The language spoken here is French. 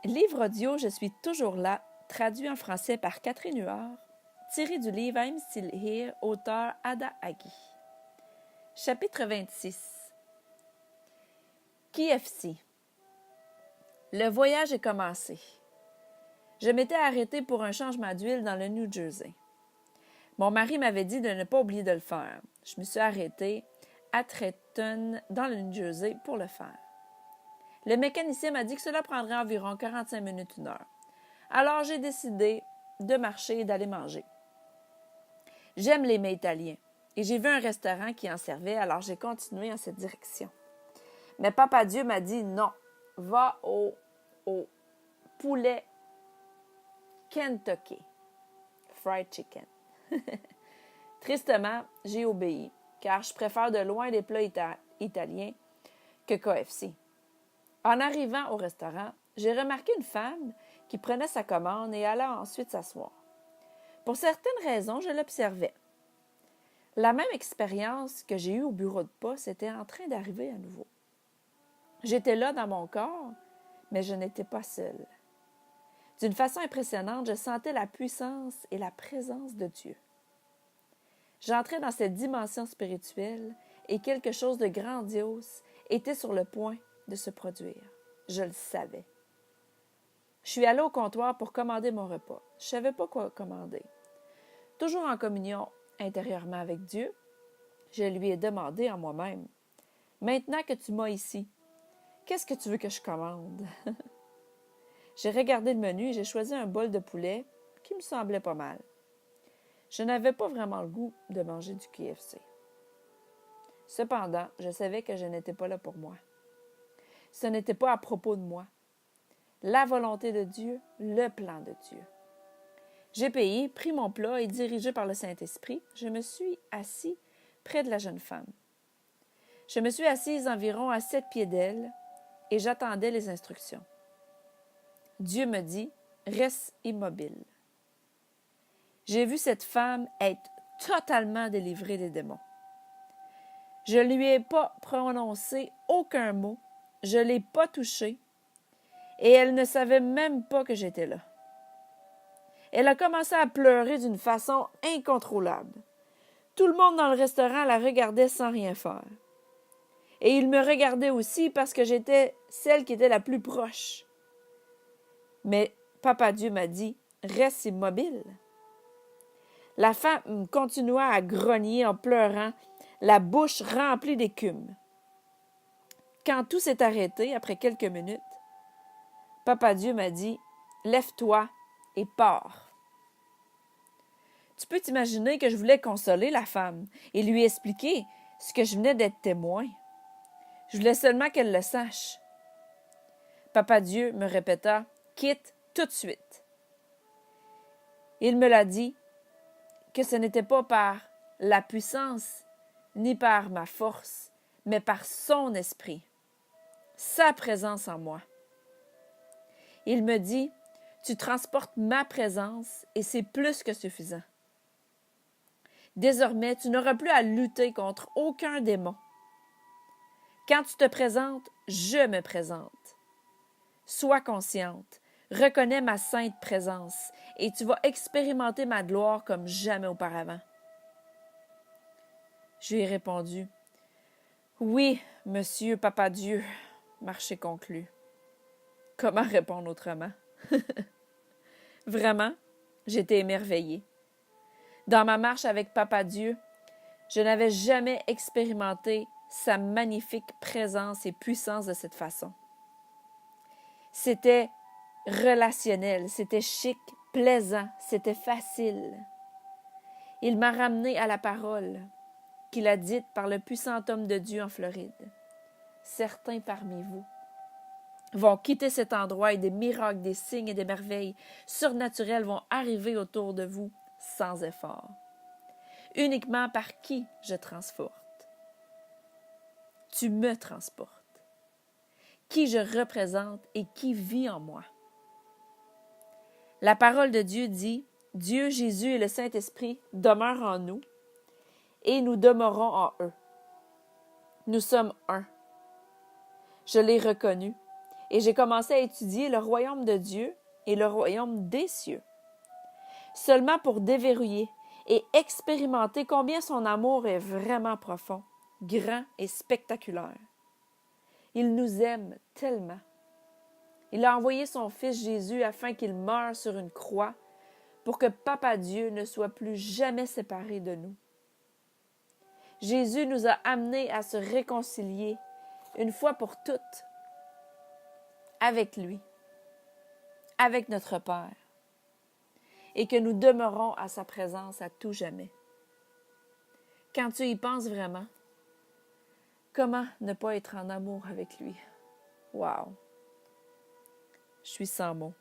Livre audio Je suis toujours là, traduit en français par Catherine Huard, tiré du livre I'm Still Here, auteur Ada Hagi. Chapitre 26 KFC. Le voyage est commencé. Je m'étais arrêtée pour un changement d'huile dans le New Jersey. Mon mari m'avait dit de ne pas oublier de le faire. Je me suis arrêtée à Trenton, dans le New Jersey, pour le faire. Le mécanicien m'a dit que cela prendrait environ 45 minutes, 1 heure. Alors j'ai décidé de marcher et d'aller manger. J'aime les mets italiens et j'ai vu un restaurant qui en servait, alors j'ai continué en cette direction. Mais Papa Dieu m'a dit non, va au poulet Kentucky, fried chicken. Tristement, j'ai obéi, car je préfère de loin les plats italiens que KFC. En arrivant au restaurant, j'ai remarqué une femme qui prenait sa commande et alla ensuite s'asseoir. Pour certaines raisons, je l'observais. La même expérience que j'ai eue au bureau de poste était en train d'arriver à nouveau. J'étais là dans mon corps, mais je n'étais pas seule. D'une façon impressionnante, je sentais la puissance et la présence de Dieu. J'entrais dans cette dimension spirituelle et quelque chose de grandiose était sur le point de se produire. Je le savais. Je suis allée au comptoir pour commander mon repas. Je ne savais pas quoi commander. Toujours en communion intérieurement avec Dieu, je lui ai demandé en moi-même, « Maintenant que tu m'as ici, qu'est-ce que tu veux que je commande? » J'ai regardé le menu et j'ai choisi un bol de poulet qui me semblait pas mal. Je n'avais pas vraiment le goût de manger du KFC. Cependant, je savais que je n'étais pas là pour moi. Ce n'était pas à propos de moi. La volonté de Dieu, le plan de Dieu. J'ai payé, pris mon plat et dirigé par le Saint-Esprit, je me suis assis près de la jeune femme. Je me suis assise environ à 7 pieds d'elle et j'attendais les instructions. Dieu me dit, reste immobile. J'ai vu cette femme être totalement délivrée des démons. Je ne lui ai pas prononcé aucun mot, je ne l'ai pas touchée et elle ne savait même pas que j'étais là. Elle a commencé à pleurer d'une façon incontrôlable. Tout le monde dans le restaurant la regardait sans rien faire. Et il me regardait aussi parce que j'étais celle qui était la plus proche. Mais Papa Dieu m'a dit, reste immobile. La femme continua à grogner en pleurant, la bouche remplie d'écume. Quand tout s'est arrêté, après quelques minutes, Papa Dieu m'a dit, lève-toi et pars. Tu peux t'imaginer que je voulais consoler la femme et lui expliquer ce que je venais d'être témoin. Je voulais seulement qu'elle le sache. Papa Dieu me répéta, quitte tout de suite. Il me l'a dit que ce n'était pas par la puissance ni par ma force, mais par son esprit, sa présence en moi. Il me dit, tu transportes ma présence et c'est plus que suffisant. Désormais, tu n'auras plus à lutter contre aucun démon. Quand tu te présentes, je me présente. Sois consciente, reconnais ma sainte présence et tu vas expérimenter ma gloire comme jamais auparavant. Je lui ai répondu, oui, monsieur Papa Dieu, marché conclu. Comment répondre autrement? Vraiment, j'étais émerveillée. Dans ma marche avec Papa Dieu, je n'avais jamais expérimenté sa magnifique présence et puissance de cette façon. C'était relationnel, c'était chic, plaisant, c'était facile. Il m'a ramené à la parole qu'il a dite par le puissant homme de Dieu en Floride. Certains parmi vous vont quitter cet endroit et des miracles, des signes et des merveilles surnaturelles vont arriver autour de vous sans effort. Uniquement par qui je transporte. Tu me transportes. Qui je représente et qui vit en moi. La parole de Dieu dit, Dieu, Jésus et le Saint-Esprit demeurent en nous et nous demeurons en eux. Nous sommes un. Je l'ai reconnu Et j'ai commencé à étudier le royaume de Dieu et le royaume des cieux, seulement pour déverrouiller et expérimenter combien son amour est vraiment profond, grand et spectaculaire. Il nous aime tellement. Il a envoyé son Fils Jésus afin qu'il meure sur une croix pour que Papa Dieu ne soit plus jamais séparé de nous. Jésus nous a amenés à se réconcilier une fois pour toutes avec lui, avec notre Père, et que nous demeurons à sa présence à tout jamais. Quand tu y penses vraiment, comment ne pas être en amour avec lui? Wow! Je suis sans mots.